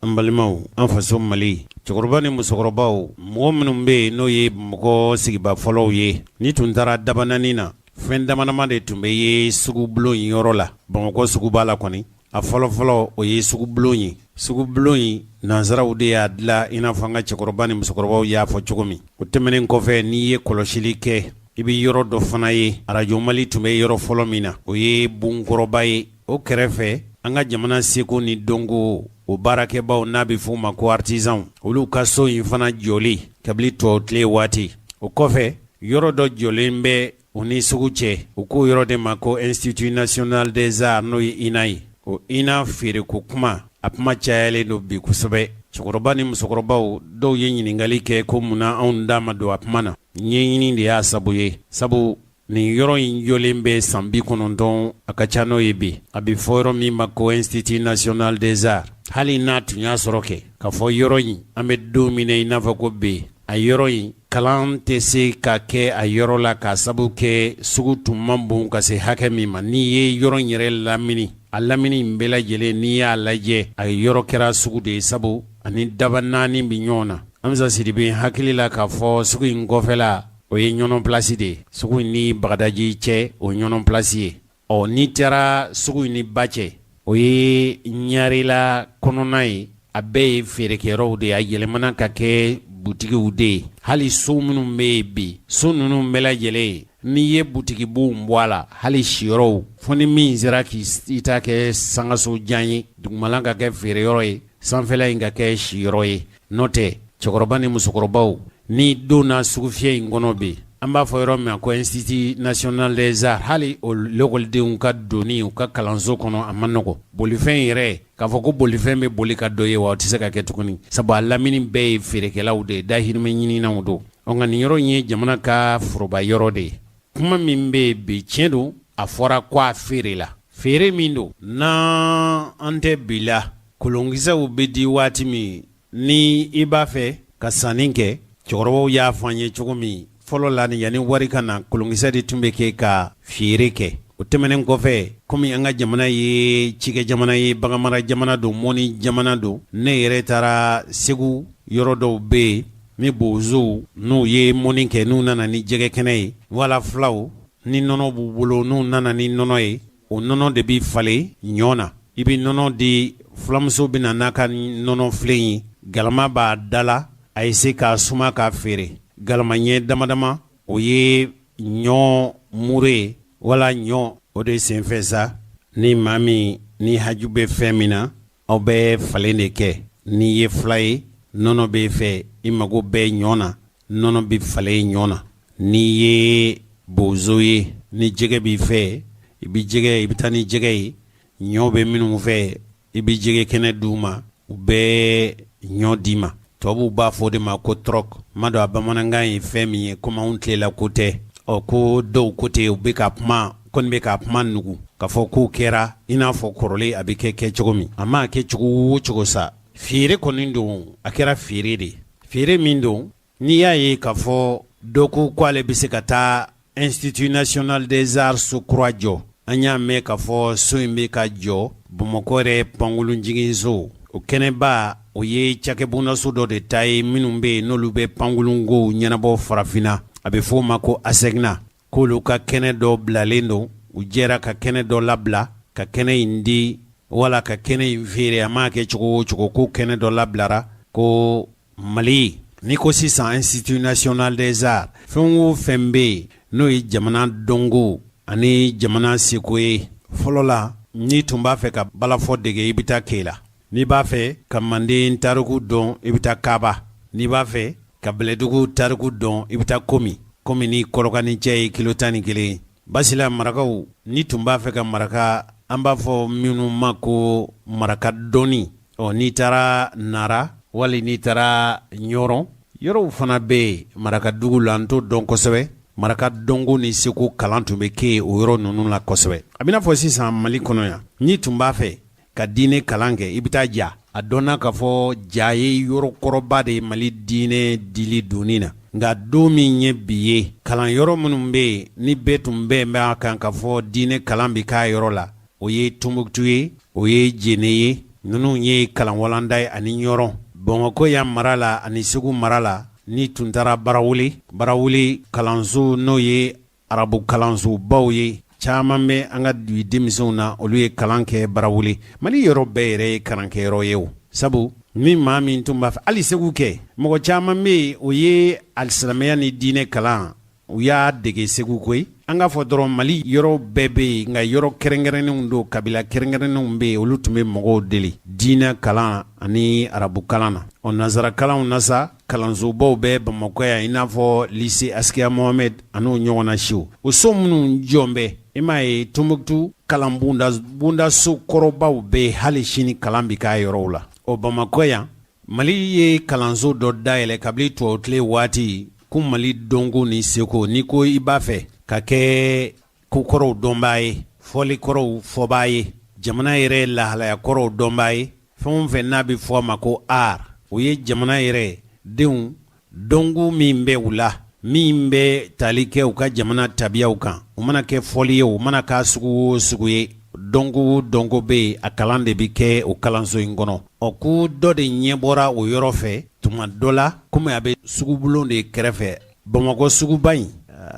an balimaw an faso Mali cɛkɔrɔba ni musokɔrɔbaw mɔgɔ minnu bɛ n'o ye mɔgɔ sigiba fɔlɔw ye ni tun taara dabanani na fɛn damanama de tun bɛ ye sugubulon in yɔrɔ la Bamakɔ suguba la kɔni a fɔlɔfɔlɔ o ye sugubulon ye sugubulon in nansaraw de y'a dilan i n'a fɔ an ka cɛkɔrɔba ni musokɔrɔbaw y'a fɔ cogo min o tɛmɛnen kɔfɛ n'i ye kɔlɔsili kɛ i bɛ yɔrɔ dɔ fana ye Radio Mali tun bɛ yɔrɔ fɔlɔ min na o ye Bunkɔrɔba ye o kɛrɛfɛ an ka jamana seko ni dɔnko o baarakɛbaw n'a bɛ f'o ma ko artisan olu ka so in fana jɔli kabili tuwawu tile waati o kɔfɛ yɔrɔ dɔ jɔlen bɛ o ni sugu cɛ u ko yɔrɔ de ma ko Institut National des Arts n'o ye INA ye o INA feereko kuma a kuma cayalen don bi kosɛbɛ cɛkɔrɔba ni musokɔrɔbaw dɔw ye ɲininkali kɛ ko munna anw da ma don a kuma na ɲɛɲini de y'a sabu ye sabu nin yɔrɔ in jɔlen bɛ san 90 a ka ca n'o ye bi a bɛ fɔ yɔrɔ min ma ko Institut National des Arts hali n'a tun y'a sɔrɔ kɛ ka fɔ yɔrɔ in an bɛ don min i n'a fɔ ko bi a yɔrɔ in kalan tɛ se ka kɛ a yɔrɔ la ka sabu kɛ sugu tun man bon ka se hakɛ min ma n'i ye yɔrɔ in yɛrɛ lamini a lamini in bɛɛ lajɛlen n'i y'a lajɛ a yɔrɔ kɛra sugu de ye sabu ani daba naani bi ɲɔgɔn na Amisa Sidibe hakili la k'a fɔ sugu in kɔfɛla o ye ɲɔnɔn place de ye sugu in ni Bagadaji cɛ o ɲɔnɔn place ye n'i taara sugu in ni ba cɛ o ye Ɲarela kɔnɔna ye a bɛɛ ye feerekɛyɔrɔw de ye a yɛlɛmana ka kɛ butigiw de ye hali so minnu bɛ yen bi so ninnu bɛɛ lajɛlen n'i ye butigibuw bɔ a la hali siyɔrɔw fo ni min sera k'i ta kɛ sangaso jan ye dugumala ka kɛ feereyɔrɔ ye sanfɛla in ka kɛ siyɔrɔ ye n'o tɛ cɛkɔrɔba ni musokɔrɔbaw ni donna sugu fiyɛ in kɔnɔ bi an b'a fɔ yɔrɔ min ko Institut National des Arts hali o lɛkɔlidenw ka donni u ka kalanso kɔnɔ a ma nɔgɔ bolifɛn yɛrɛ k'a fɔ ko bolifɛn bɛ boli ka dɔ ye wa o tɛ se ka kɛ tuguni sabu a lamini bɛɛ ye feerekɛlaw de ye dahirimɛ ɲininaw don nka nin yɔrɔ in ye jamana ka foroba yɔrɔ de ye kuma min bɛ yen bi tiɲɛ don a fɔra ko a feere la feere min don n'an tɛ bi la kolonkisɛw bɛ di waati min ni i b'a fɛ ka sanni kɛ cɛkɔrɔbaw y'a fɔ an ye cogo min fɔlɔ la ni yanni wari ka na kolonkisɛ de tun bɛ kɛ ka feere kɛ o tɛmɛnen kɔfɛ komi an ka jamana ye cikɛ jamana ye baganmara jamana don mɔni jamana don ne yɛrɛ taara Segu yɔrɔ dɔw bɛ yen ni bozow n'u ye mɔni kɛ n'u nana ni jɛgɛ kɛnɛ ye wala filaw ni nɔnɔ b'u bolo n'u nana ni nɔnɔ ye o nɔnɔ de bɛ falen ɲɔ na i bɛ nɔnɔ di fulamuso bɛ na n'a ka nɔnɔ filen ye galama b'a da la a ye se k'a suma k'a feere galama ɲɛ damadama o ye ɲɔ mure wala ɲɔ o de senfɛ sa ni maa min ni haju bɛ fɛn min na aw bɛ falen de kɛ n'i ye fila ye nɔnɔ bɛ fɛ i mago bɛ ɲɔ na nɔnɔ bɛ falen ɲɔ na n'i ye bozo ye ni jɛgɛ b'i fɛ i bɛ taa ni jɛgɛ ye ɲɔ bɛ minnu fɛ i bɛ jɛgɛ kɛnɛ d'u ma u bɛ ɲɔ d'i ma tubabuw b'a fɔ de ma ko trɔk ma dɔn a bamanankan ye fɛn min ye komi anw tilela ko tɛ ko dɔw ko ten u bɛ ka kuma kɔni bɛ ka kuma nugu k'a fɔ k'o kɛra i n'a fɔ kɔrɔlen a bɛ kɛ cogo min a ma kɛ cogo o cogo sa feere kɔni don a kɛra feere de feere min don n'i y'a ye k'a fɔ dɔ ko k'ale bɛ se ka taa Institut National des Arts so kura jɔ an y'a mɛn k'a fɔ so in bɛ ka jɔ Bamakɔ yɛrɛ pankolonjiginso o kɛnɛba o ye cakɛbondaso dɔ de ta ye minnu bɛ yen n'olu bɛ pankolonko ɲɛnabɔ farafinna a bɛ f'o ma ko ASECNA k'olu ka kɛnɛ dɔ bilalen don u jɛra ka kɛnɛ dɔ labila ka kɛnɛ in di wala ka kɛnɛ in feere a ma kɛ cogo o cogo ko kɛnɛ dɔ labilara ko Mali ni ko sisan Institut National des Arts fɛn o fɛn bɛ yen n'o ye jamana dɔnko ani jamana seko ye fɔlɔ la n'i tun b'a fɛ ka balafɔ dege i bɛ taa Keyila n'i b'a fɛ ka Manden tariku dɔn i bɛ taa Kaaba n'i b'a fɛ ka Bɛlɛdugu tariku dɔn i bɛ taa Komi ni Kolokani cɛ ye kilo 11 basila marakaw n'i tun b'a fɛ ka maraka an b'a fɔ minnu ma ko maraka dɔnni n'i taara Nara wali n'i taara Ɲɔrɔ yɔrɔw fana bɛ yen marakadugu la n t'o dɔn kosɛbɛ maraka dɔnko ni seko kalan tun bɛ kɛ o yɔrɔ ninnu la kosɛbɛ a bɛna fɔ sisan Mali kɔnɔ yan n'i tun b'a fɛ ka diinɛ kalan kɛ i bɛ taa ja a dɔnna k'a fɔ ja ye yɔrɔ kɔrɔba de ye Mali diinɛ dili donni na nka don min ye bi ye kalan yɔrɔ minnu bɛ yen ni bɛɛ tun bɛn b'a kan k'a fɔ diinɛ kalan bɛ k'a yɔrɔ la o ye Tombouctou ye o ye Djéné ye ninnu ye kalan walanda ye ani ɲɔrɔn Bamakɔ ya mara la ani Segu mara la ni tun taara barawuli kalanso n'o ye arabu kalanso baw ye caman bɛ an ka denmisɛnw na olu ye kalan kɛ barawuli Mali yɔrɔ bɛɛ yɛrɛ ye karankɛyɔrɔ ye o sabu ni maa min tun b'a fɛ hali Segu kɛ mɔgɔ caman bɛ yen o ye alisilamɛya ni diinɛ kalan u y'a dege Segu koyi an k'a fɔ dɔrɔn Mali yɔrɔ bɛɛ bɛ yen nka yɔrɔ kɛrɛnkɛrɛnnenw don kabila kɛrɛnkɛrɛnnenw bɛ yen olu tun bɛ mɔgɔw deli diinɛ kalan ani arabu kalan na nanzara kalanw na sa kalansobaw bɛ Bamakɔ yan i n'a fɔ lycée Askia Mohammed an'o ɲɔgɔnna siw o so minnu jɔn bɛ i m'a ye Tombouctou kalan bunda so kɔrɔbaw bɛ hali sini kalan bɛ k'a yɔrɔw la Bamakɔ yan Mali ye kalanso dɔ dayɛlɛ kabini tubabu tile waati ko Mali dɔnko ni seko ni ko i b'a fɛ ka kɛ kokɔrɔw dɔnbaa ye fɔlikɔrɔw fɔbaa ye jamana yɛrɛ lahalaya kɔrɔw dɔnbaa ye fɛn o fɛn n'a bɛ fɔ a ma ko art o ye jamana yɛrɛ denw dɔnko min bɛ u la min bɛ tali kɛ u ka jamana tabiyaw kan o mana kɛ fɔli ye o mana k'a sugu o sugu ye dɔnko bɛ yen a kalan de bɛ kɛ o kalanso in kɔnɔ ko dɔ de ɲɛ bɔra o yɔrɔ fɛ tuma dɔ la komi a bɛ sugubulon de kɛrɛfɛ Bamakɔ suguba in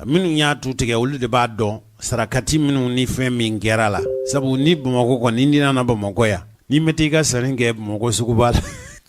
minnu y'a tu tigɛ olu de b'a dɔn sarakati minnu ni fɛn min kɛra la sabu ni Bamakɔ kɔni ni nana Bamakɔ yan ni mɛ t'i ka sanni kɛ Bamakɔ suguba la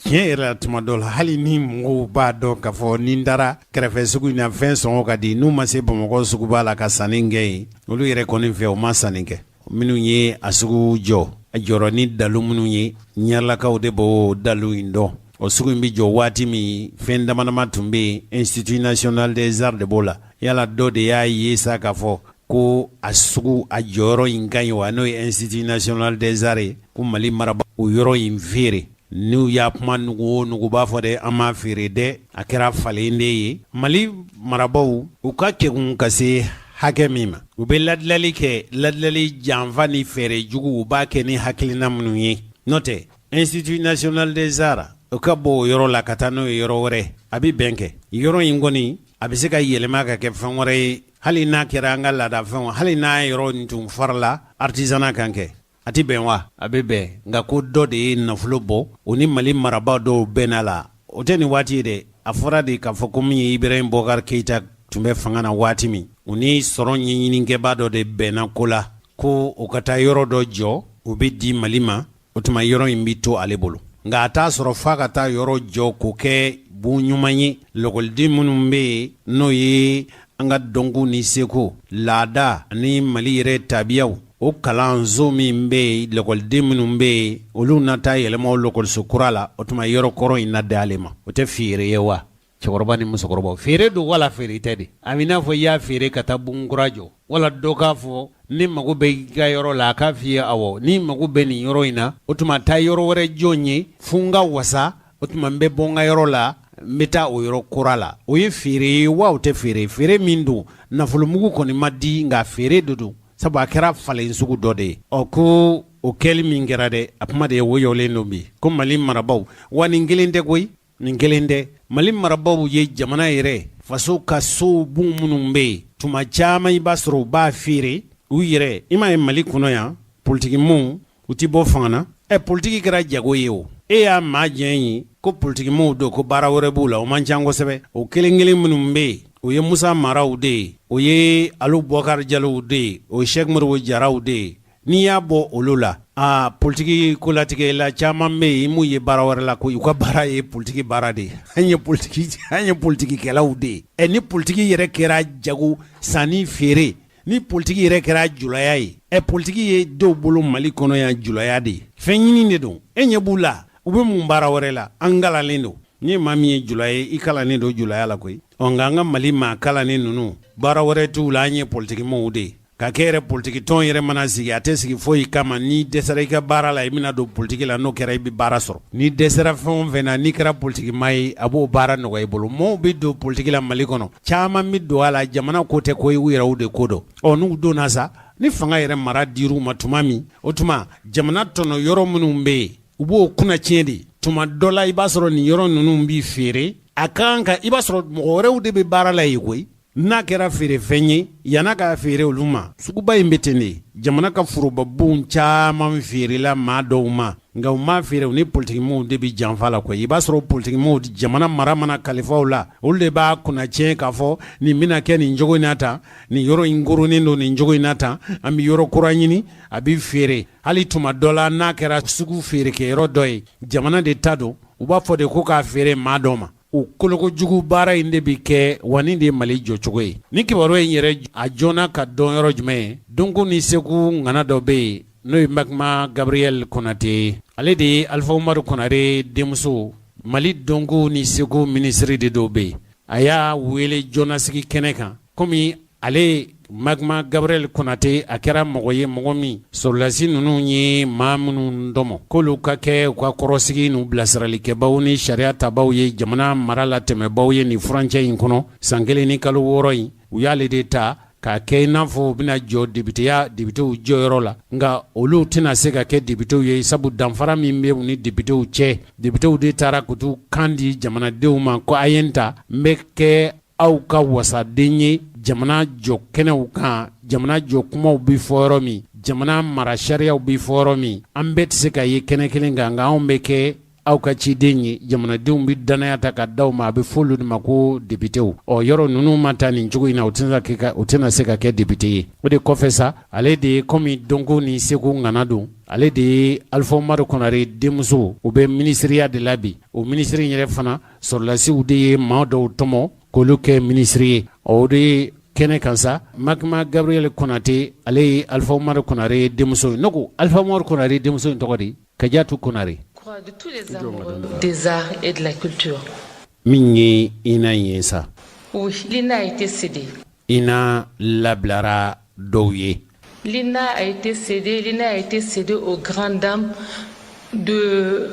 tiɲɛ yɛrɛ la tuma dɔ la hali ni mɔgɔw b'a dɔn k'a fɔ ni n taara kɛrɛfɛ sugu in na fɛn sɔngɔ ka di n'u ma se Bamakɔ suguba la ka sanni kɛ yen olu yɛrɛ kɔni fɛ u ma sanni kɛ minnu ye a sugu jɔ a jɔrɔ ni dalu minnu ye ɲɛlakaw de b'o dalu in dɔn o sugu in bɛ jɔ waati min fɛn damadama tun bɛ yen Institut National des Arts de b'o la yala dɔ de y'a ye sa k'a fɔ ko a sugu a jɔyɔrɔ in ka ɲi wa n'o ye Institut National des Arts ye ko Mali marabagaw o yɔrɔ in feere n'u y'a kuma nugu o nugu b'a fɔ de an m'a feere dɛ a kɛra falen de ye Mali marabagaw u ka kɛkun ka se hakɛ min ma u bɛ ladilali kɛ ladilali janfa ni fɛɛrɛ jugu u b'a kɛ ni hakilina minnu ye n'o tɛ Institut National des Arts o ka bɔ o yɔrɔ la ka taa n'o ye yɔrɔ wɛrɛ a bɛ bɛn kɛ yɔrɔ in kɔni a bɛ se ka yɛlɛma ka kɛ fɛn wɛrɛ ye hali n'a kɛra an ka laadafɛnw hali n'a yɔrɔ nin tun farala artisanat kan kɛ a tɛ bɛn wa a bɛ bɛn nka ko dɔ de ye nafolo bɔ o ni Mali marabaa dɔw bɛnna la o tɛ nin waati ye dɛ a fɔra de k'a fɔ ko min ye Ibrahim Boubacar Keïta tun bɛ fanga na waati min u ni sɔrɔ ɲɛɲinikɛbaa dɔ de bɛnna ko la ko o ka taa yɔrɔ dɔ jɔ o bɛ di Mali ma o tuma yɔrɔ in bɛ to ale bolo nka a t'a sɔrɔ f'a ka taa yɔrɔ jɔ k'o kɛ bon ɲuman ye lakɔliden minnu bɛ yen n'o ye an ka dɔnko ni seko laada ani Mali yɛrɛ tabiyaw o kalanso min bɛ yen lakɔliden minnu bɛ yen olu na taa yɛlɛma o lakɔliso kura la o tuma yɔrɔ kɔrɔ in na d'ale ma o tɛ feere ye wa cɛkɔrɔba ni musokɔrɔba feere don wala feere tɛ de a bɛ n'a fɔ i y'a feere ka taa bon kura jɔ wala dɔ k'a fɔ ni mago bɛ i ka yɔrɔ la a k'a f'i ye awɔ ni mago bɛ nin yɔrɔ in na o tuma taa yɔrɔ wɛrɛ jɔn ye fo n ka wasa o tuma n bɛ bɔ n ka yɔrɔ la n bɛ taa o yɔrɔ kura la o ye feere ye wa o tɛ feere min don nafolomugu kɔni ma di nka feere de don sabu a kɛra falen sugu dɔ de ye ko o kɛli min kɛra dɛ a kuma de ye woyɔlen don bi ko Mali marabaaw wa nin kelen tɛ koyi nin kelen tɛ Mali marabaaw ye jamana yɛrɛ faso ka so bon minnu bɛ yen tuma caman i b'a sɔrɔ u b'a feere u yɛrɛ i m'a ye Mali kɔnɔ yan politikimɔɔw u tɛ bɔ fanga na politiki kɛra jago ye o e y'a maa jɛn ye ko politikimɔɔw don ko baara wɛrɛ b'u la o man ca kosɛbɛ o kelen minnu bɛ yen o ye Musa Maraw de ye o ye Alu Boubacar Diallow de ye o ye Cheikh Modibo Jaraw de ye n'i y'a bɔ olu la politiki kolatigɛla caman bɛ yen mun ye baara wɛrɛ la ko u ka baara ye politiki baara de ye an ye politikikɛlaw de ye ni politiki yɛrɛ kɛra jago sanni feere ni politiki yɛrɛ kɛra julaya ye politiki ye dɔw bolo Mali kɔnɔ yan julaya de ye fɛn ɲini de don e ɲɛ b'u la u bɛ mun baara wɛrɛ la an galalen don ni maa min ye julaya ye i kalannen don julaya la koyi nka an ka Mali maa kalannen ninnu baara wɛrɛ t'u la an ye politikimɔɔw de ye ka kɛ yɛrɛ politiki tɔn yɛrɛ mana sigi a tɛ sigi foyi kama ni dɛsɛra i ka baara la i bɛna don politiki la n'o kɛra i bɛ baara sɔrɔ ni dɛsɛra fɛn o fɛn na n'i kɛra politikimaa ye a b'o baara nɔgɔya i bolo maaw bɛ don politiki la Mali kɔnɔ caman bɛ don a la jamana ko tɛ ko ye u yɛrɛw de ko dɔn n'u donna sa ni fanga yɛrɛ mara dir'u ma tuma min o tuma jamana tɔnɔ yɔrɔ minnu bɛ yen u b'o kunna tiɲɛ de tuma dɔ la i b'a sɔrɔ nin yɔrɔ ninnu b'i feere a kan ka i b'a sɔrɔ mɔgɔ wɛrɛw de bɛ baara la yen koyi n'a kɛra feerefɛn ye yan'a ka feere olu ma suguba in bɛ ten de jamana ka forobabonw caman feerela maa dɔw ma nga u ma feere u ni politikimu de bi janfa la koyi i b'a sɔrɔ politikimu jamana mara mana kalifaw la olu de b'a kunna tiɲɛ k'a fɔ nin bɛna kɛ nin cogo in na tan nin yɔrɔ in ngoronen don nin cogo in na tan an bɛ yɔrɔ kura ɲini a bɛ feere hali tuma dɔ la n'a kɛra sugu feerekɛyɔrɔ dɔ ye jamana de ta don u b'a fɔ de ko k'a feere maa dɔ ma o kolokojugu baara in de bi kɛ wa nin de ye Mali jɔcogo ye ni kibaru in yɛrɛ a joona ka dɔn yɔrɔ jumɛn ye Donko ni Segu ŋana dɔ bɛ yen n'o ye Makma Gabriel Konate ale de ye Alpha Umaru Konare denmuso Mali Donko ni Segu ministre de dɔ bɛ yen a y'a wele jɔnnasigi kɛnɛ kan komi ale Magma Gabriel Konate a kɛra mɔgɔ ye mɔgɔ min sɔrɔlasi ninnu ye maa minnu dɔmɔ k'olu ka kɛ u ka kɔrɔsigi n'u bilasiralikɛbaw ni sariya tabaw ye jamana mara la tɛmɛbaw ye nin furancɛ in kɔnɔ san 1 ni kalo 6 in u y'ale de ta k'a kɛ i n'a fɔ u bɛna jɔ dibitew jɔyɔrɔ la nka olu tɛna se ka kɛ dibitew ye sabu danfara min bɛ u ni dibitew cɛ dibitew de taara k'u t'u kan di jamanadenw ma ko a ye n ta n bɛ kɛ aw ka wasaden ye jamana jɔ kɛnɛw kan jamana jɔ kumaw bi fɔ yɔrɔ min jamana mara sariyaw bi fɔ yɔrɔ min an bɛɛ tɛ se ka ye kɛnɛ kelen kan nka anw bɛ kɛ aw ka ciden ye jamanadenw bi danaya ta ka d'aw ma a bɛ fɔ olu de ma ko debitew yɔrɔ ninnu ma taa nin cogo in na u tɛna se ka kɛ debite ye o de kɔfɛ sa ale de ye komi Donko ni Segu ŋana don ale de ye Alpha Umaru Konare denmuso u bɛ minisiriya de la bi o minisiri in yɛrɛ fana sɔrɔlasiw de ye maa dɔw tɔmɔ k'olu kɛ minisiri ye o de ye kɛnɛ kan sa Magma Gabriel Konate ale ye Alpha Umaru Konare denmuso ye ne ko Alpha Umaru Konare denmuso in tɔgɔ de Kadiatu Konare de tous les amoureux des arts et de la culture. Minye ina yesa. Oui, Lina a été cédée. Ina lablara douye. Lina a été cédée aux grandes dames de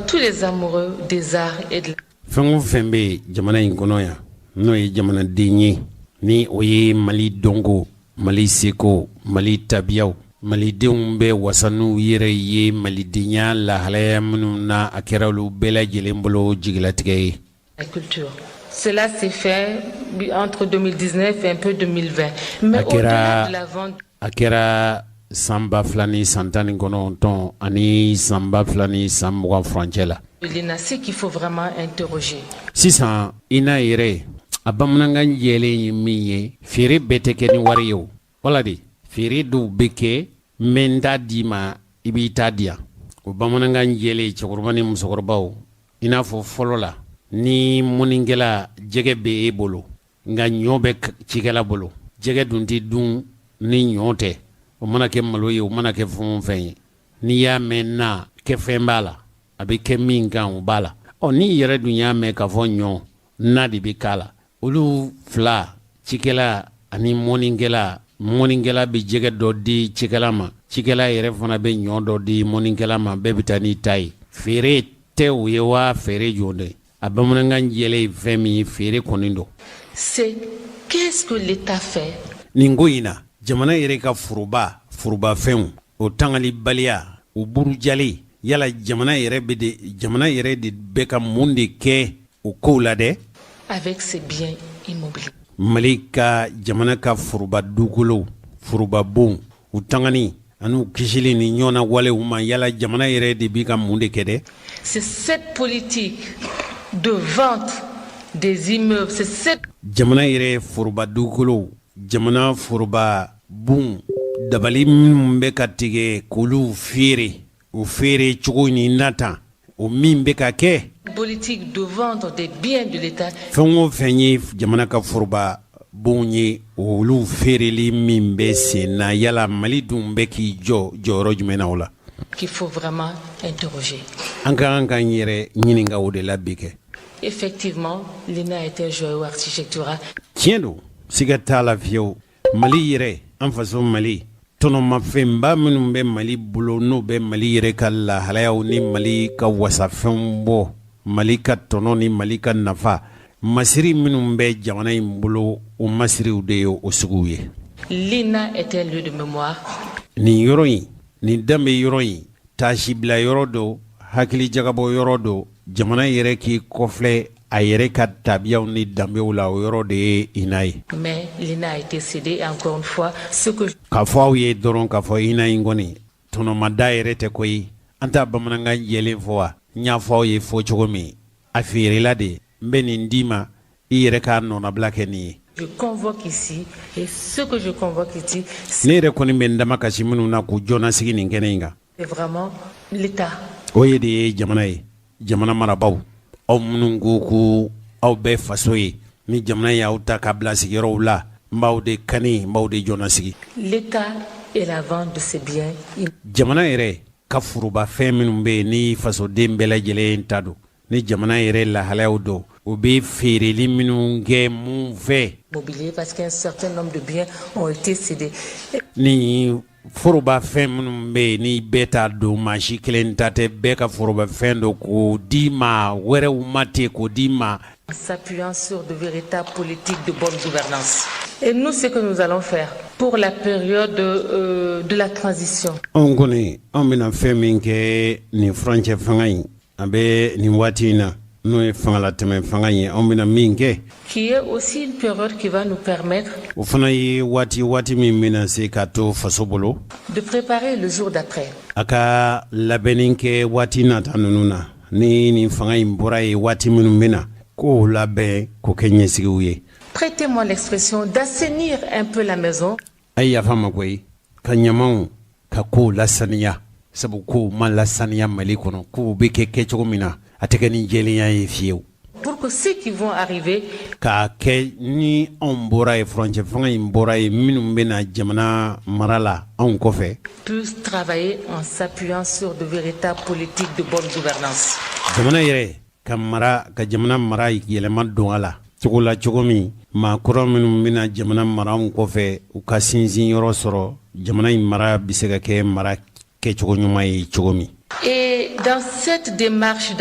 tous les amoureux des arts et de la Fengo fembe jamana inkonoya. Noye jamana denye. Ni oye Mali Donko, Mali Seko, Mali Tabiao. Malidenw bɛ wasanu yɛrɛ ye malidenya lahalaya minnu na a kɛra olu bɛɛ lajɛlen bolo jigilatigɛ ye. La culture. Cela s'est fait entre 2019 et un peu 2020. Mais au-delà de la vente. A kɛra san 2000 ni san 19 ani san 2000 ni san 20 furancɛ la. Lina, c'est qu'il faut vraiment interroger. Sisan ina yɛrɛ a bamanankan jɛlen ye min ye feere bɛɛ tɛ kɛ ni wari ye o. Wala de feere dɔw bɛ kɛ n t'a di ma i b'i ta di yan o bamanankan jɛlen cɛkɔrɔba ni musokɔrɔbaw i n'a fɔ fɔlɔ la ni mɔnikɛla jɛgɛ bɛ e bolo nka ɲɔ bɛ cikɛla bolo jɛgɛ dun tɛ dun ni ɲɔ tɛ o mana kɛ malo ye o mana kɛ fɛn o fɛn ye n'i y'a mɛn na kɛ fɛn b'a la a bɛ kɛ min kan o b'a la n'i yɛrɛ dun y'a mɛn k'a fɔ ɲɔ na de bɛ k'a la olu fila cikɛla ani mɔnikɛla bɛ jɛgɛ dɔ di cikɛla ma cikɛla yɛrɛ fana bɛ ɲɔ dɔ di mɔnikɛla ma bɛɛ bɛ taa n'i ta ye feere tɛ o ye wa feere jɔn de a bamanankan jɛlen ye fɛn min ye feere kɔni don. C'est qu'est-ce que l'État fait? Nin ko in na jamana yɛrɛ ka forobafɛnw o tangalibaliya o burujali yala jamana yɛrɛ de bɛ ka mun de kɛ o kow la dɛ. Avec ses biens immobiliers. Mali ka jamana ka foroba dugukolow foroba bon u tangani ani u kisili ni ɲɔgɔnna walew ma yala jamana yɛrɛ de bi ka mun de kɛ dɛ. C'est cette politique de vente des immeubles, c'est cette jamana yɛrɛ foroba dugukolow jamana foroba bon dabali minnu bɛ ka tigɛ k'olu feere o feere cogo ni nata o min bɛ ka kɛ. Politique de vendre des biens de l'État. Fɛn o fɛn ye jamana ka foroba bon ye olu feereli min bɛ sen na yala Mali dun bɛ k'i jɔyɔrɔ jumɛn na o la. Qu'il faut vraiment interroger. An ka kan k'an yɛrɛ ɲininka o de la bi kɛ. Effectivement, Lina était un joyau architectural. Tiɲɛ don siga t'a la fiyewu Mali yɛrɛ an faso Mali tɔnɔmafɛnba minnu bɛ Mali bolo n'o bɛ Mali yɛrɛ ka lahalayaw ni Mali ka wasafɛnw bɔ Mali ka tɔnɔ ni Mali ka nafa masiri minnu bɛ jamana in bolo o masiriw de ye o suguw ye. Lina est un lieu de mémoire. Nin yɔrɔ in nin danbe yɔrɔ in taasibila yɔrɔ do hakili jagabɔ yɔrɔ do jamana yɛrɛ k'i kɔfilɛ a yɛrɛ ka tabiyaw ni danbew la o yɔrɔ de ye ina ye. Mais Lina a été cédée encore une fois ce que k'a fɔ aw ye dɔrɔn k'a fɔ ina in kɔni tɔnɔmada yɛrɛ tɛ koyi anta bamanankan yelen fɔ wa n y'a fɔ aw ye fɔ cogo min a feerela de n bɛ nin d'i ma i yɛrɛ k'a nɔnabila kɛ nin ye. Je convoque ici et ce que je convoque ici ne yɛrɛ kɔni bɛ n dama kasi minnu na k'u jɔnnasigi nin kɛnɛ in kan. c'est vraiment l'État. o ye de ye jamana ye jamana marabaw aw minnu ko ko aw bɛɛ faso ye ni jamana y'aw ta k'a bila sigiyɔrɔw la n b'aw de kani n b'aw de jɔnnasigi. L'État et la vente de ses biens. jamana yɛrɛ ka forobafɛn minnu bɛ yen ni fasoden bɛɛ lajɛlen ta don ni jamana yɛrɛ lahalayaw don o bɛ feereli minnu kɛ mun fɛ. Mobilier parce qu'un certain nombre de biens ont été cédés. ni forobafɛn minnu bɛ yen ni bɛɛ t'a don maa si kelen ta tɛ bɛɛ ka forobafɛn don k'o di ma wɛrɛw ma ten k'o di ma. En s'appuyant sur de véritables politiques de bonne gouvernance. Et nous, ce que nous allons faire pour la période de la transition. On connaît, on bɛna fɛn min kɛ nin furancɛ fanga in a bɛ nin waati in na n'o ye fangalatɛmɛ fanga in ye an bɛna min kɛ. Qui est aussi une période qui va nous permettre. O fana ye waati min bɛna se k'a to faso bolo. De préparer le jour d'après. A ka labɛnni kɛ waati nata ninnu na ni nin fanga in bɔra ye waati minnu bɛna k'o labɛn k'o kɛ ɲɛsigiw ye. Prêtez-moi l'expression d'assainir un peu la maison. Ayi yafa ma koyi ka ɲamanw ka kow lasaniya sabu kow ma lasaniya Mali kɔnɔ kow bɛ kɛ cogo min na a tɛ kɛ ni jɛlenya ye fiyewu. Pour que ceux qui vont arriver. K'a kɛ ni anw bɔra ye furancɛ fanga in bɔra ye minnu bɛna jamana mara la anw kɔfɛ. Puissent travailler en s'appuyant sur de véritables politiques de bonne gouvernance. Jamana yɛrɛ ka jamana mara yɛlɛma don a la cogo la cogo min maa kɔrɔ minnu bɛna jamana mara anw kɔfɛ u ka sinsin yɔrɔ sɔrɔ jamana in mara bɛ se ka kɛ mara kɛcogo ɲuman ye cogo min. Et dans cette démarche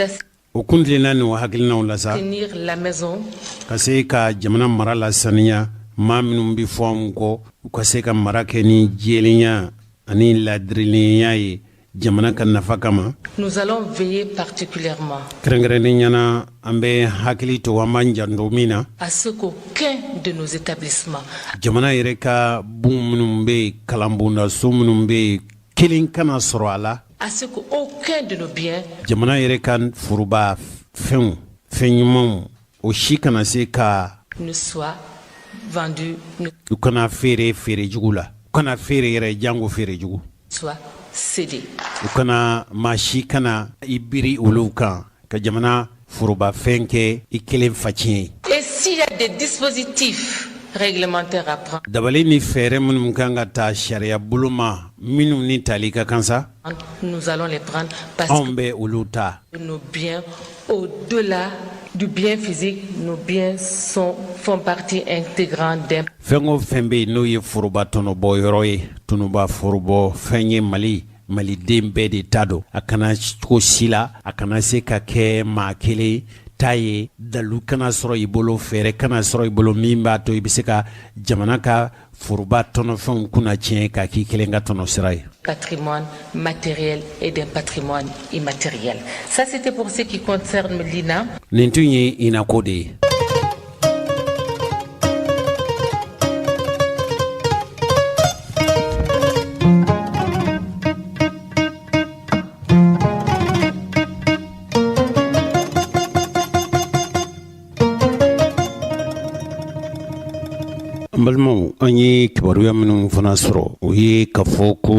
o kuntilenna nin hakilinaw la sa d'assainir la maison. ka se ka jamana mara la saniya maa minnu bɛ fɔ anw kɔ u ka se ka mara kɛ ni jɛlenya ani ladirilenya ye jamana ka nafa kama. Nous allons veiller particulièrement kɛrɛnkɛrɛnnen ɲɛna an bɛ hakili to an b'an janto min na à ce qu'aucun de nos établissements jamana yɛrɛ ka bon minnu bɛ yen kalanbondaso minnu bɛ yen kelen kana sɔrɔ a la. à ce qu'aucun de nos biens jamana yɛrɛ ka foroba fɛn ɲumanw o si kana se ka ne soit vendu, ne u kana feere jugu la u kana feere yɛrɛ jango feere jugu soit cédé. u kana maa si kana i biri olu kan ka jamana foroba fɛn kɛ i kelen facɛn ye. Et s'il y a des dispositifs réglementaires à prendre, dabali ni fɛɛrɛ minnu kan ka ta sariya bolo ma minnu ni tali ka kan sa nous allons les prendre parce anw bɛ olu ta. que nos biens, au-delà du bien physique, nos biens font partie intégrante d'un. fɛn o fɛn bɛ yen n'o ye foroba tɔnɔbɔ yɔrɔ ye tɔnɔba forobɔ fɛn ye maliden bɛɛ de ta don a kana cogo si la a kana se ka kɛ maa kelen ta ye dalu kana sɔrɔ i bolo fɛɛrɛ kana sɔrɔ i bolo min b'a to i bɛ se ka jamana ka foroba tɔnɔfɛnw kunna tiɲɛ k'a k'i kelen ka tɔnɔ sira ye. Patrimoine matériel et d'un patrimoine immatériel. Ça, c'était pour ce qui concerne l'INA. nin tun ye ina ko de ye. an balimaw an ye kibaruya minnu fana sɔrɔ o ye k'a fɔ ko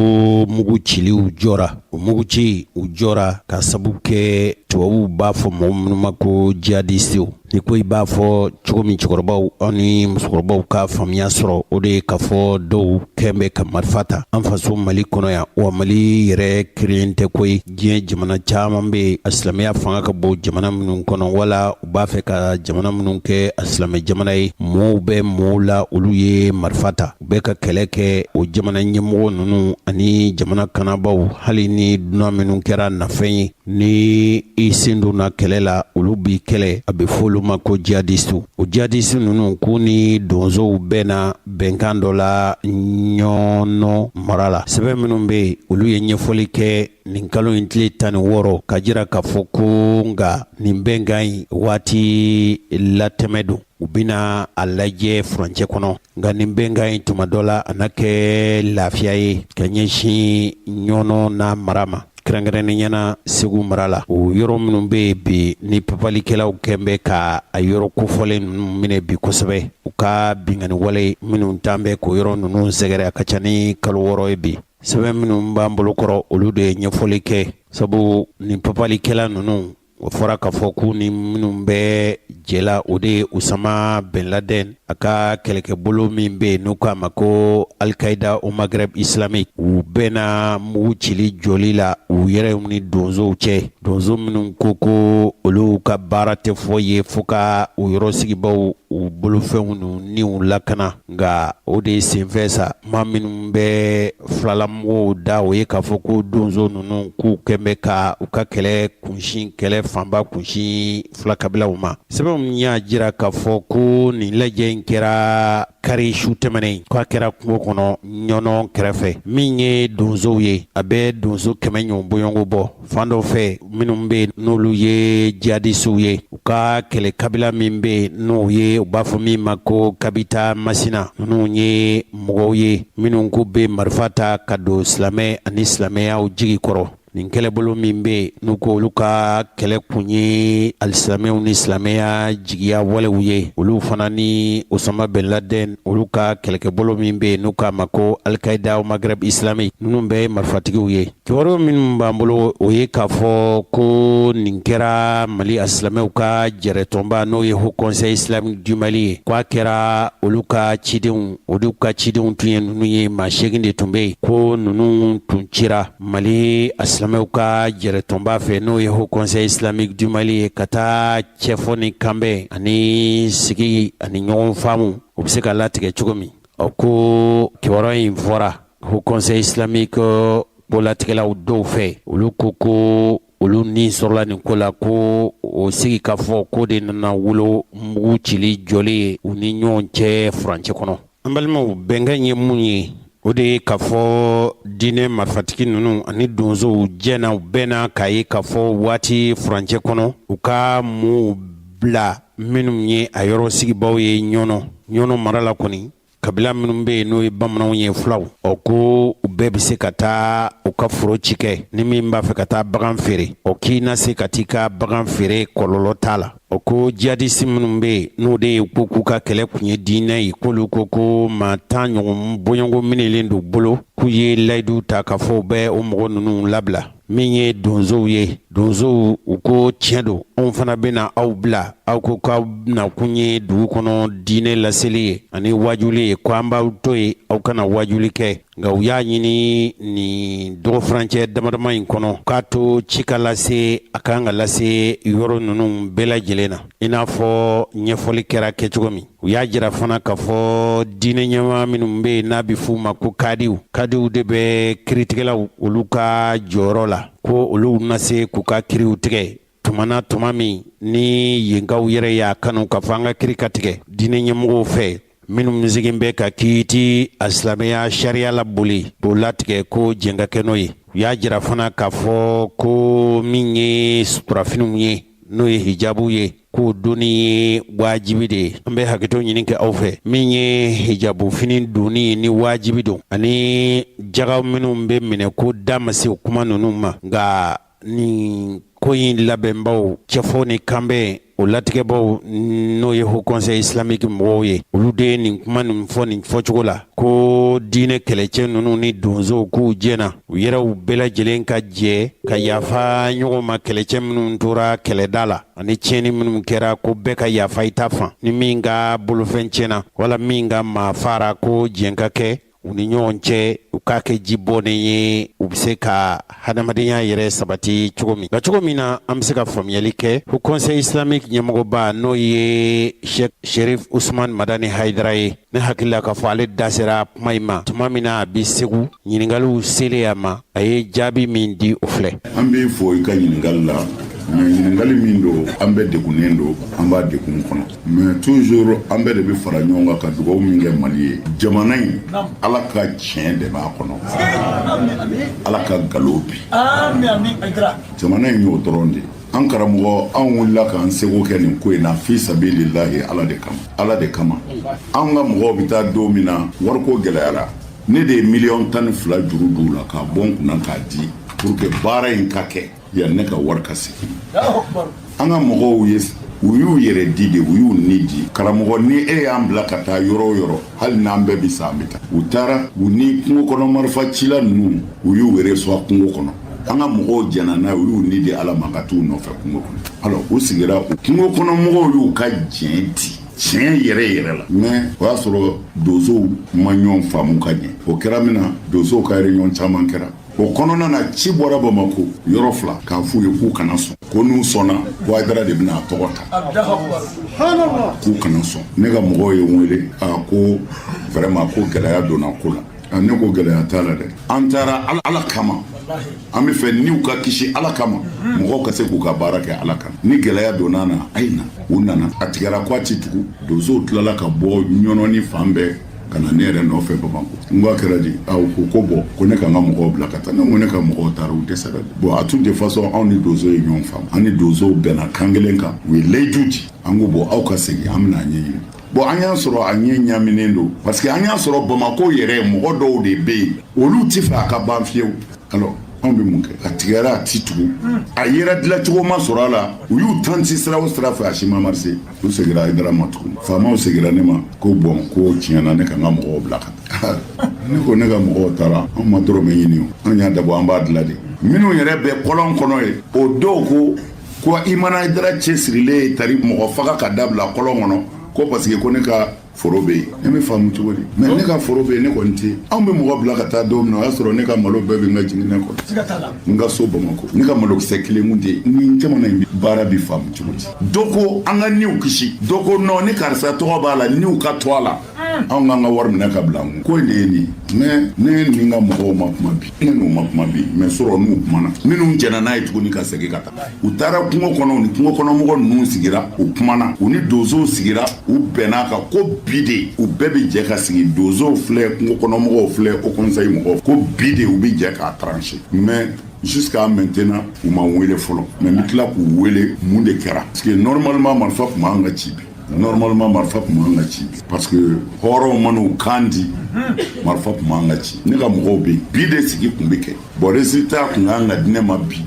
mugu ciliw jɔra o mugu ci u jɔra ka sabu kɛ tubabuw b'a fɔ mɔgɔ minnu ma ko jihadistew ni ko i b'a fɔ cogo min cɛkɔrɔbaw aw ni musokɔrɔbaw ka faamuya sɔrɔ o de ye k'a fɔ dɔw kɛn bɛ ka marifa ta an faso mali kɔnɔ yan wa mali yɛrɛ keren tɛ koyi diɲɛ jamana caman bɛ a silamɛya fanga ka bon jamana minnu kɔnɔ wala u b'a fɛ ka jamana minnu kɛ a silamɛ jamana ye mɔɔw bɛ mɔɔw la olu ye marifa ta u bɛ ka kɛlɛ kɛ o jamana ɲɛmɔgɔ ninnu ani jamana kanabaw hali ni dunan minnu kɛra nafɛn ye ni i sen donna kɛlɛ la olu b'i kɛlɛ a bɛ fɔ olu ma ko jihadistu o jihadistu ninnu k'u ni donsow bɛnna bɛnkan dɔ la ɲɔnɔ mara la sɛbɛn minnu bɛ yen olu ye ɲɛfɔli kɛ nin kalo in tile 16 ka jira k'a fɔ ko nka nin bɛnkan in waati latɛmɛ don u bɛna a lajɛ furancɛ kɔnɔ nka nin bɛnkan in tuma dɔ la a na kɛ lafiya ye ka ɲɛsin ɲɔnɔ n'a mara ma kɛrɛnkɛrɛnnen ɲɛna Segu mara la. O yɔrɔ minnu bɛ bi ni papalikɛlaw kɛnbɛ ka a yɔrɔ kofɔlen ninnu minɛ bi kosɛbɛ, u ka bingani wale minnu tan bɛ k'o yɔrɔ ninnu sɛgɛrɛ a ka ca ni kalo 6 ye bi. Sɛbɛn minnu b'an bolo kɔrɔ olu de ye ɲɛfɔli kɛ, sabu ni papalikɛla ninnu o fɔra k'a fɔ k'u ni minnu bɛ jɛla o de ye Usama Ben Laden a ka kɛlɛkɛbolo min bɛ yen n'u k'a ma ko Al-Qaïda au Maghreb islamique. U bɛna mugu cili jɔli la u yɛrɛ ni donsow cɛ, donso minnu ko olu ka baara tɛ fɔ ye fo ka u yɔrɔ sigibaw u bolofɛnw ni u lakana. Nka o de senfɛ sa maa minnu bɛ filalamɔgɔw da o ye k'a fɔ ko donso ninnu k'u kɛnbɛ ka u ka kɛlɛ kunsin kɛlɛ fanba kunsin fila kabilaw ma. Sɛbɛnw y'a jira k'a fɔ ko nin lajɛ in kɛra kari su tɛmɛnen k'a kɛra kungo kɔnɔ ɲɔnɔ kɛrɛfɛ min ye donsow ye. A bɛ donso 100 ɲɔgɔn bɔɲɔgɔn bɔ fan dɔ fɛ minnu bɛ n'olu ye jihadisiw ye. U ka kɛlɛ kabila min bɛ n'o ye u b'a fɔ min ma ko Kabita Masina. Ninnu ye mɔgɔw ye minnu ko bɛ marifa ta ka don silamɛ ani silamɛyaw jigi kɔrɔ. Nin kɛlɛbolo min bɛ n'u ko olu ka kɛlɛ kun ye alisilamɛw ni silamɛya jigiya walew ye, olu fana ni Osama Ben Laden olu ka kɛlɛkɛbolo min bɛ n'u k'a ma ko Al-Qaïda au Maghreb islamique, ninnu bɛɛ ye marifatigiw ye. Kibaruya minnu b'an bolo o ye k'a fɔ ko nin kɛra Mali alisilamɛw ka jɛrɛtɔnba n'o ye Haut Conseil Islamique du Mali ye, k'a kɛra olu ka cidenw, olu ka cidenw tun ye ninnu ye maa 8 de tun bɛ yen, ko ninnu tun cira Mali alisilamɛw ka jɛrɛtɔnba fɛ n'o ye Haut Conseil Islamique du Mali ye ka taa cɛfɔ ni kanbɛn ani sigi ani ɲɔgɔn faamu o bɛ se ka latigɛ cogo min. Ko kibaruya in fɔra Haut Conseil Islamique ko latigɛlaw dɔw fɛ, olu ko olu ni sɔrɔla nin ko la ko o sigi ka fɔ ko de nana wolo mugu cili jɔli ye u ni ɲɔgɔn cɛ furancɛ kɔnɔ. An balimaw, bɛnkan ye mun ye? O de ye k'a fɔ diinɛ marifatigi ninnu ani donsow jɛna u bɛnna k'a ye k'a fɔ waati furancɛ kɔnɔ u ka muw bila minnu ye a yɔrɔ sigibaw ye ɲɔnɔ mara la kɔni. Kabila minnu bɛ yen n'o ye bamananw ye fulaw, o ko u bɛɛ bɛ se ka taa u ka foro ci kɛ ni min b'a fɛ ka taa bagan feere, o k'i na se ka t'i ka bagan feere kɔlɔlɔ t'a la. O ko jihadisi minnu bɛ yen n'o de ye ko k'u ka kɛlɛ kun ye diinɛ ye, k'olu ko maa 10 ɲɔgɔn bɔɲɔgɔn minɛlen d'u bolo k'u ye layidu ta k'a fɔ u bɛ o mɔgɔ ninnu labila. Min ye donsow ye, donsow u ko tiɲɛ don anw fana bɛna aw bila, aw ko k'aw bɛna kun ye dugu kɔnɔ diinɛ laseli ye ani wajuli ye, ko an b'aw to ye aw kana wajuli kɛ. Nka u y'a ɲini nin dɔgɔfurancɛ damadama in kɔnɔ k'a to ci ka lase a kan ka lase yɔrɔ ninnu bɛɛ lajɛlen na i n'a fɔ ɲɛfɔli kɛra kɛcogo min. U y'a jira fana k'a fɔ diinɛ ɲɛmaa minnu bɛ yen n'a bɛ f'u ma ko kadiw de bɛ kiritigɛlaw olu ka jɔyɔrɔ la, ko olu na se k'u ka kiriw tigɛ tuma min ni yenkaw yɛrɛ y'a kanu ka fɔ an ka kiri ka tigɛ diinɛ ɲɛmɔgɔw fɛ minnu sigin bɛ ka kiiti alisilamɛya sariya la boli k'o latigɛ ko jɛn ka kɛ n'o ye. U y'a jira fana k'a fɔ ko min ye suturafiniw ye n'o ye hijabu ye k'o donni ye wajibi de ye. An bɛ hakɛto ɲini kɛ aw fɛ, min ye hijabu fini donni ni wajibi don ani jagaw minnu bɛ minɛ ko da ma se o kuma ninnu ma. Nka nin ko in labɛnbaw cɛfɔ ni kanbɛn o latigɛbaw n'o ye Haut Conseil Islamique mɔgɔw ye, olu de ye nin kuma nin fɔ nin fɔcogo la ko diinɛ kɛlɛcɛ ninnu ni donsow k'u jɛna u yɛrɛw bɛɛ lajɛlen ka jɛ ka yafa ɲɔgɔn ma. Kɛlɛcɛ minnu tora kɛlɛda la ani tiɲɛni minnu kɛra ko bɛɛ ka yafa i ta fan, ni min ka bolofɛn tiɲɛna wala min ka maa fara ko jɛn ka kɛ u ni ɲɔgɔn cɛ, u k'a kɛ ji bɔnen ye u bɛ se ka hadamadenya yɛrɛ sabati cogo min. Nka cogo min na an bɛ se ka faamuyali kɛ, Haut Conseil Islamique ɲɛmɔgɔba n'o ye Sheikh Sherif Usman Madani Haidara ye, ne hakili la k'a fɔ ale da sera kuma in ma tuma min na a bɛ Segu ɲininkaliw selen a ma, a ye jaabi min di o filɛ. An bɛ fɔ i ka ɲininkali la, mais ɲininkali min don an bɛ degunnen don, an b'a degun kɔnɔ, mais toujours an bɛɛ de bɛ fara ɲɔgɔn kan ka dugawu min kɛ Mali ye. Jamana in Ala ka tiɲɛ de b'a kɔnɔ, Ala ka nkalon bi. Jamana in y'o dɔrɔn de. An karamɔgɔ anw wulila k'an seko kɛ nin ko in na fi sabilillahi Ala de kama. An ka mɔgɔw bɛ taa don min na wariko gɛlɛyara, ne de ye 12 millions juru d'u la k'a bɔ n kunna k'a di pour que baara in ka kɛ yan ne ka wari ka sigi an ka mɔgɔw ye u y'u yɛrɛ di de u y'u ni di karamɔgɔ ni e y'an bila ka taa yɔrɔ o yɔrɔ hali n'an bɛɛ bi sa an bɛ taa u taara u ni kungo kɔnɔ marifa cila ninnu u y'u yɛrɛ sɔn kungo kɔnɔ an ka mɔgɔw jɛnna n'a u y'u ni di ala ma ka t'u nɔfɛ kungo kɔnɔ alors u sigira kungo kɔnɔ mɔgɔw y'u ka jɛn di tiɲɛ yɛrɛ la mais o y'a sɔrɔ donsow ma ɲɔgɔn faamu ka ɲɛ o kɛra min na donsow ka réunion caman kɛra o kɔnɔna na ci bɔra Bamako yɔrɔ fila k'a f'u ye k'u kana sɔn ko n'u sɔnna ko Haidara de bɛna tɔgɔ ta k'u kana sɔn ne ka mɔgɔw ye n wele ko vraiment ko gɛlɛya donna ko la ne ko gɛlɛya t'a la dɛ an taara ala kama an bɛ fɛ n'u ka kisi ala kama mɔgɔw ka se k'u ka baara kɛ ala kama ni gɛlɛya donna na a ye na u nana a tigɛra ko a ti tugu donsow tilala ka bɔ ɲɔnɔni fan bɛɛ ka na ne yɛrɛ nɔfɛ Bamako n ko a kɛra di ko bɔ ko ne ka n ka mɔgɔw bila ka taa ne ko ne ka mɔgɔw taara u dɛsɛra bon a toute de façon anw ni donsow ye ɲɔgɔn faamu an ni donsow bɛnna kan kelen kan u ye leyidu di an ko bon aw ka segin an bɛna a ɲɛɲini bon an y'a sɔrɔ a ɲɛ ɲaminen don parce que an y'a sɔrɔ Bamako yɛrɛ mɔgɔ dɔw de bɛ yen olu ti fɛ a ka ban fiyewu alors anw bɛ mun kɛ a tigɛra a ti tugu a yɛrɛ dilancogo ma sɔrɔ a la u y'u tanti sira o sira fɛ a si ma marché u segira Haidara ma tuguni faamaw segira ne ma ko bon ko tiɲɛna ne ka n ka mɔgɔw bila ka taa ne ko ne ka mɔgɔw taara anw ma dɔrɔmɛ ɲini o an y'a dabɔ an b'a dilan de minnu yɛrɛ bɛ kɔlɔn kɔnɔ ye o dɔw ko i mana Haidara cɛsirilen ye tari mɔgɔ faga ka dabila kɔlɔn kɔnɔ ko parce que ko ne ka foro bɛ yen ne bɛ faamu cogo di mais ne ka foro bɛ yen ne kɔni tɛ anw bɛ mɔgɔ bila ka taa don min na o y'a sɔrɔ ne ka malo bɛɛ bɛ n ka jiginɛ kɔnɔ n ka so Bamako ne ka malokisɛ kelen kun tɛ yen ni jamana in baara bɛ faamu cogo di dɔ ko an ka niw kisi dɔ ko non ni karisa tɔgɔ b'a la niw ka to a la anw k'an ka wari minɛ ka bila an kun ko in de ye nin mais ne ni n ka mɔgɔw ma kuma bi ne n'u ma kuma bi mais sɔrɔ n'u kumana minnu jɛnna n'a ye tuguni ka segin ka taa u taara kungo kɔnɔ ni kungo kɔnɔ mɔgɔ ninnu sigira u kumana u ni donsow sigira u bɛnna kan ko bi de u bɛɛ bɛ jɛ ka sigi donsow filɛ kungo kɔnɔ mɔgɔw filɛ au conseil mɔgɔw ko bi de u bɛ jɛ k'a trancher mais jusqu'à maintenant u ma wele fɔlɔ mais n bɛ tila k'u wele mun de kɛra parce que normalement marifa tun b'an ka ci bi normalement marifa tun b'an ka ci parce que hɔrɔnw man'u kan di marifa tun b'an ka ci ne ka mɔgɔw bɛ yen bi de sigi tun bɛ kɛ bon résultat tun kan ka di ne ma bi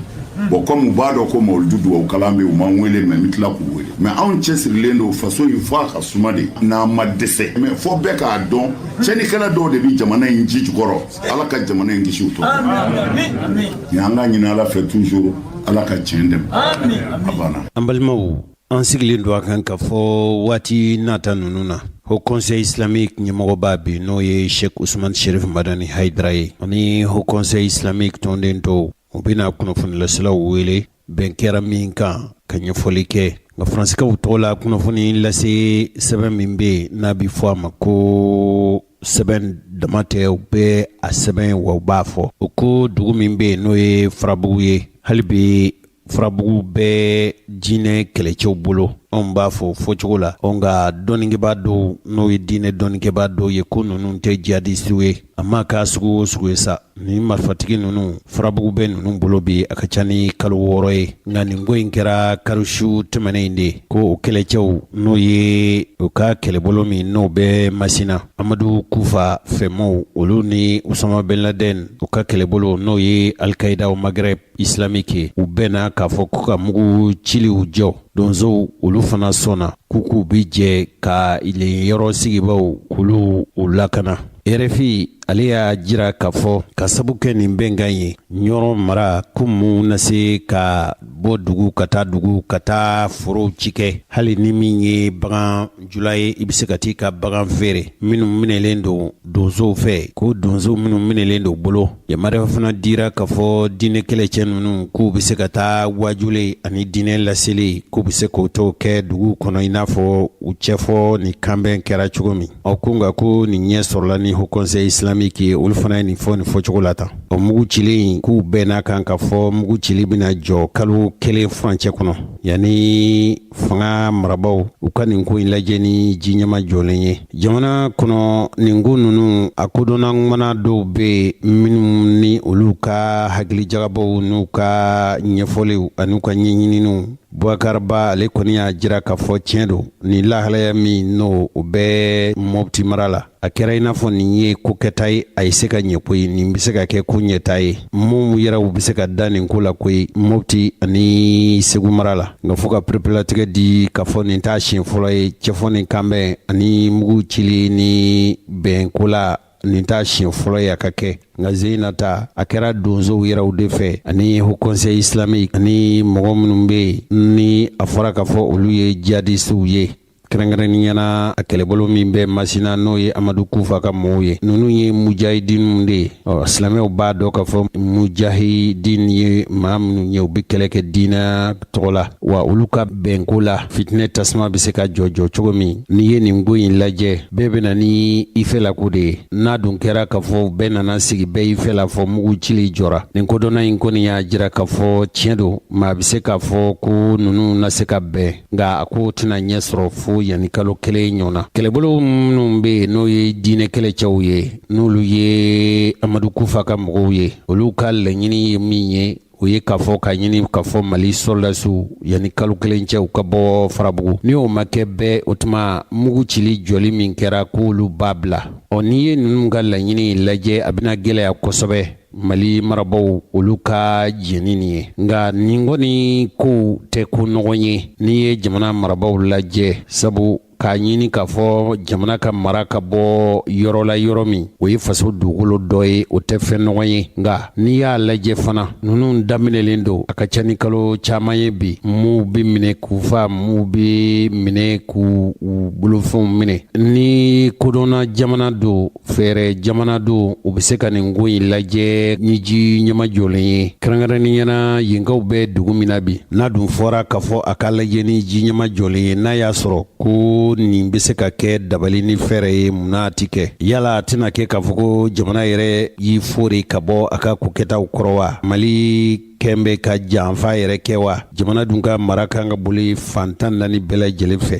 bon comme u b'a dɔn ko mawuludu duwawu kalan bɛ yen u m'an wele mais n bɛ tila k'u wele mais anw cɛsirilen don faso in fɔ a ka suma de n'an ma dɛsɛ mais fɔ bɛɛ k'a dɔn cɛnnikɛla dɔw de bɛ jamana in ji jukɔrɔ ala ka jamana in kisi u tɔɔrɔ ni an ka ɲini ala fɛ toujours ala ka tiɲɛ dɛmɛ a banna an balimaw an sigilen don a kan ka fɔ waati nata ninnu na Haut Conseil islamique ɲɛmɔgɔba bi n'o ye Sheikh Usman Sherif Madani Haidara ye ani Haut Conseil islamique tɔnden tɔw u bɛna kunnafonilaselaw wele bɛn kɛra min kan ka ɲɛfɔli kɛ nka faransikaw tɔgɔ la kunnafoni lase sɛbɛn min bɛ yen n'a bɛ fɔ a ma ko sɛbɛn dama tɛ u bɛ a sɛbɛn wa u b'a fɔ o ko dugu min bɛ yen n'o ye Farabugu ye hali bi Farabugu bɛ diinɛ kɛlɛcɛw bolo anw b'a fɔ fɔcogo la nka dɔnnikɛbaa dɔw n'o ye diinɛ dɔnnikɛbaa dɔw ye ko ninnu tɛ jihadisiw ye a ma k'a sugu o sugu ye sa ni marifatigi ninnu Farabugu bɛ ninnu bolo bi a ka ca ni kalo 6 ye nka nin ko in kɛra karisu tɛmɛnen in de ko o kɛlɛcɛw n'o ye u ka kɛlɛbolo min n'o bɛ Masina Amadu Kufa fɛmaw olu ni Usama Ben Laden u ka kɛlɛbolo n'o ye Al-Qaïda o Maghreb islamique ye u bɛnna k'a fɔ ko ka mugu ciliw jɔ donsow olu fana sɔnna k'u bi jɛ ka yen yɔrɔ sigibaw k'olu u lakana RFI ale y'a jira k'a fɔ ka sabu kɛ nin bɛnkan ye ɲɔrɔ mara ko mun na se ka bɔ dugu ka taa dugu ka taa forow ci kɛ hali ni min ye bagan jula ye i bɛ se ka t'i ka bagan feere minnu minɛlen don donsow fɛ ko donsow minnu minɛlen don bolo yamaruya fana dira k'a fɔ diinɛ kɛlɛcɛ ninnu k'u bɛ se ka taa wajule ani diinɛ laseli k'u bɛ se k'o to kɛ dugu kɔnɔ i n'a fɔ u cɛfɔ ni kanbɛn kɛra cogo min aw ko nka ko nin ɲɛ sɔrɔla ni Haut Conseil islamique ye olu fana ye nin fɔcogo la tan o mugu cili k'u bɛɛ n'a kan ka fɔ mugu cili bɛna jɔ kalo 1 furancɛ kɔnɔ yanni fanga marabaw u ka nin ko in lajɛ ni ji ɲɛma jɔlen ye jamana kɔnɔ nin ko ninnu a kodɔnna ŋmana dɔw bɛ minnu ni olu ka hakilijagabaw n'u ka ɲɛfɔliw ani u ka ɲɛɲininiw Boubacar Ba ale kɔni y'a jira k'a fɔ tiɲɛ don ni lahalaya min n'o o bɛ Mopti mara la a kɛra i n'a fɔ nin ye ko kɛta ye a ye se ka ɲɛ koyi nin bɛ se ka kɛ ko ɲɛta ye mun yɛrɛ u bɛ se ka da nin ko la koyi Mopti ani Segu mara la nka fo ka perepelatigɛ di k'a fɔ nin t'a siɲɛ fɔlɔ ye cɛfɔ ni kanbɛn ani mugu cili ni bɛnko la nin t'a siɲɛ fɔlɔ ye a ka kɛ nka Zeyinata a kɛra donsow yɛrɛw de fɛ ani Haut Conseil islamique ani mɔgɔ minnu bɛ yen ni a fɔra k'a fɔ olu ye djihadistes ye kɛrɛnkɛrɛnniyana a kɛlɛbolo min bɛ Masina n'o ye Amadu Kufa ka mɔgɔw ye ninnu ye mujahidinw de ye silamɛw b'a dɔn k'a fɔ mujahidin ye maa minnu ye u bɛ kɛlɛ kɛ diinɛ tɔgɔ la wa olu ka bɛnko la fitinɛ tasuma bɛ se ka jɔ cogo min n'i ye nin ko in lajɛ bɛɛ bɛ na ni i fɛlako de ye n'a dun kɛra k'a fɔ bɛɛ nana sigi bɛɛ i fɛla fɔ mugu cili jɔra nin kodɔnna in kɔni y'a jira k'a fɔ tiɲɛ don maa bɛ se k'a fɔ ko ninnu na se ka bɛn nka a ko tɛna ɲɛ sɔrɔ fo yanni kalo kelen ɲɔgɔnna kɛlɛbolo minnu bɛ yen n'o ye diinɛ kɛlɛcɛw ye n'olu ye Amadu Kufa ka mɔgɔw ye olu ka laɲini ye min ye o ye k'a fɔ ka ɲini k'a fɔ Mali soldasiw yanni kalo kelen cɛ u ka bɔ Farabugu ni o ma kɛ bɛɛ o tuma mugu cili jɔli min kɛra k'olu b'a bila n'i ye ninnu ka laɲini lajɛ a bɛna gɛlɛya kosɛbɛ Mali marabaaw olu ka jɛni nin ye nka nin kɔni ko tɛ ko nɔgɔn ye n'i ye jamana marabaaw lajɛ sabu k'a ɲini k'a fɔ jamana ka mara ka bɔ yɔrɔ la yɔrɔ min o ye faso dugukolo dɔ ye o tɛ fɛn nɔgɔn ye nka n'i y'a lajɛ fana ninnu daminɛlen don a ka ca ni kalo caman ye bi m'u bɛ minɛ k'u fa m'u bɛ minɛ k'u bolofɛnw minɛ ni kodɔnna jamana don fɛɛrɛ jamana don u bɛ se ka nin ko in lajɛ ni ji ɲɛma jɔlen ye kɛrɛnkɛrɛnniyana yenkaw bɛ dugu min na bi n'a dun fɔra k'a fɔ a ka lajɛ ni ji ɲɛma jɔlen ye n'a y'a sɔrɔ ko nin bɛ se ka kɛ dabali ni fɛɛrɛ ye munna a ti kɛ yala a tɛna kɛ k'a fɔ ko jamana yɛrɛ y'i fori ka bɔ a ka kokɛtaw kɔrɔ wa Mali kɛn bɛ ka janfa yɛrɛ kɛ wa jamana dun ka mara kan ka boli fantan naani bɛɛ lajɛlen fɛ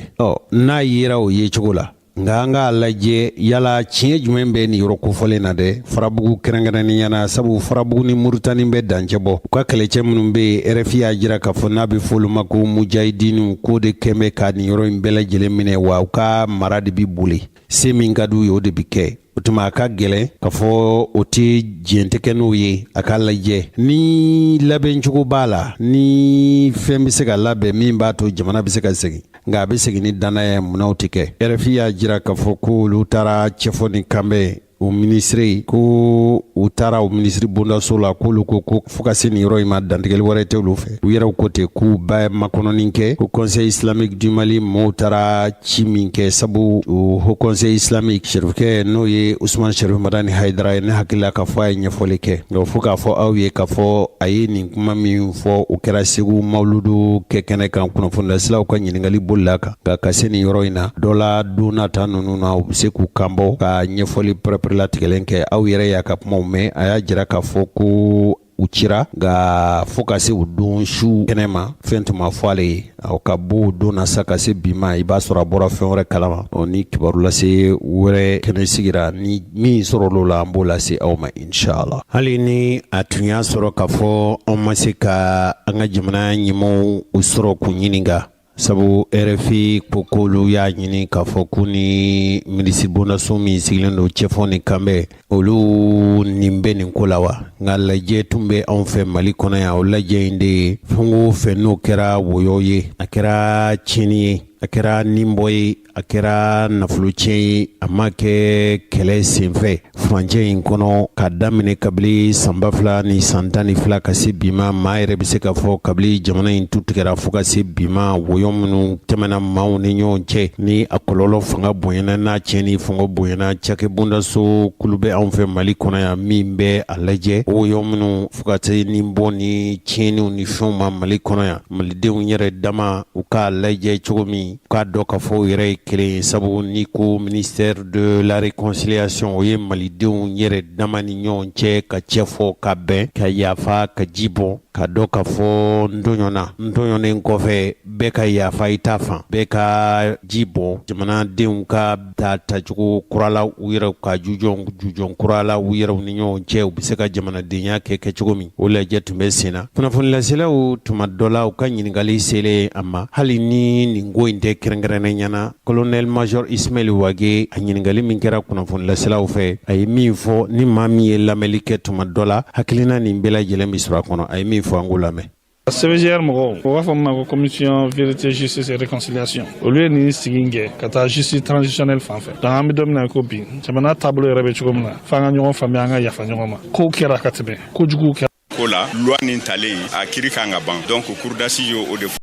n'a yera o ye cogo la nka an k'a lajɛ yala tiɲɛ jumɛn bɛ nin yɔrɔ kofɔlen na dɛ Farabugu kɛrɛnkɛrɛnniyana sabu Farabugu ni Muritani bɛ dancɛ bɔ u ka kɛlɛcɛ minnu bɛ yen RFI y'a jira k'a fɔ n'a bɛ fɔ olu ma ko mujahidinw k'o de kɛn bɛ ka nin yɔrɔ in bɛɛ lajɛlen minɛ wa u ka mara de bɛ boli se min ka d'u ye o de bɛ kɛ o tuma a ka gɛlɛn k'a fɔ o tɛ diɲɛ tɛ kɛ n'o ye a ka lajɛ ni labɛn cogo b'a la ni fɛn bɛ se ka labɛn min b'a to jamana bɛ se ka segin nka a bɛ segin ni danaya munnaw tɛ kɛ RFI y'a jira k'a fɔ ko olu taara cɛfɔ ni kanbɛn o minisiri ko u taara o minisiri bondaso la k'olu ko fo ka se nin yɔrɔ in ma dantigɛli wɛrɛ tɛ olu fɛ u yɛrɛw ko ten k'u ba makɔnɔni kɛ ko Conseil islamique du Mali mɔɔw taara ci min kɛ sabu o Haut Conseil islamique sɛrifukɛ n'o ye Usman Sɛrifu Madani Hayidara ye ne hakili la k'a fɔ a ye ɲɛfɔli kɛ nka fo k'a fɔ aw ye k'a fɔ a ye nin kuma min fɔ o kɛra Segu Mawuludu kɛ kɛnɛ kan kunnafonidilasilaw ka ɲininkali bolila kan nka ka se nin yɔrɔ in na dɔ la don nata ninnu na u bɛ se k'u kanbɔ ka ɲɛfɔli pɛrɛpɛrɛ latigɛlen kɛ aw yɛrɛ y'a ka kumaw mɛn a y'a jira k'a fɔ ko u cira nka fo ka se u don su kɛnɛ ma fɛn tun ma fɔ ale ye aw ka bɔ o don na sa ka se bi ma i b'a sɔrɔ a bɔra fɛn wɛrɛ kalama ni kibaru lase wɛrɛ kɛnɛ sigira ni min sɔrɔl'o la an b'o lase aw ma inshallah hali ni a tun y'a sɔrɔ k'a fɔ an ma se ka an ka jamana ɲɛmaaw u sɔrɔ k'u ɲininka sabu RFI ko k'olu y'a ɲini k'a fɔ ko ni minisiri bondaso min sigilen don cɛfɔ ni kanbɛ olu nin bɛ nin ko la wa nka lajɛ tun bɛ anw fɛ Mali kɔnɔ yan o lajɛ in de ye fɛn o fɛn n'o kɛra woyɔ ye a kɛra tiɲɛni ye a kɛra ninbɔ ye a kɛra nafolo tiɲɛ ye a ma kɛ kɛlɛ senfɛ furancɛ in kɔnɔ ka daminɛ kabili san 2000 ni san 12 ka se bi ma maa yɛrɛ bɛ se ka fɔ kabili jamana in tu tigɛra fo ka se bi ma woyɔ minnu tɛmɛna maaw ni ɲɔgɔn cɛ ni a kɔlɔlɔ fanga bonyana n'a tiɲɛni fanga bonyana cakɛ bondaso kulu bɛ anw fɛ Mali kɔnɔ yan min bɛ a lajɛ woyɔ minnu fo ka se ninbɔ ni tiɲɛniw ni fɛnw ma Mali kɔnɔ yan malidenw yɛrɛ dama u k'a lajɛ cogo min k'a dɔn k'a fɔ u yɛrɛ ye kelen ye sabu ni ko ministère de la réconciliation o ye malidenw yɛrɛ dama ni ɲɔgɔn cɛ ka cɛ fɔ ka bɛn ka yafa ka ji bɔ ka dɔ ka fɔ ntoɲɔnen kɔfɛ bɛɛ ka yafa i ta fan bɛɛ ka ji bɔ jamanadenw ka tacogo kurala u yɛrɛ ka jujɔn kurala u yɛrɛw ni ɲɔgɔn cɛ u bɛ se ka jamanadenya kɛ cogo min o lajɛ tun bɛ sen na kunnafonilaselaw tuma dɔ la u ka ɲininkali selen a ma hali ni nin ko in tɛ kɛrɛnkɛrɛnnen ɲɛna colonel major Ismail Wage a ɲininkali min kɛra kunnafonilaselaw fɛ a ye min fɔ ni maa min ye lamɛnli kɛ tuma dɔ la hakilina nin bɛɛ lajɛlen bi sɔrɔ a kɔnɔ a ye min fɔ an k'o lamɛn. CVGR mɔgɔw o b'a fɔ min ma ko commission vérité justice et réconciliation olu ye nin sigi kɛ ka taa justice transitionnelle fan fɛ donc an bɛ don min na ko bi jamana taabolo yɛrɛ bɛ cogo min na f'an ka ɲɔgɔn faamuya an ka yafa ɲɔgɔn ma kow kɛra ka tɛmɛ kojuguw kɛra ko la loi nin talen a kiri kan ka ban donc cour d'assises y'o de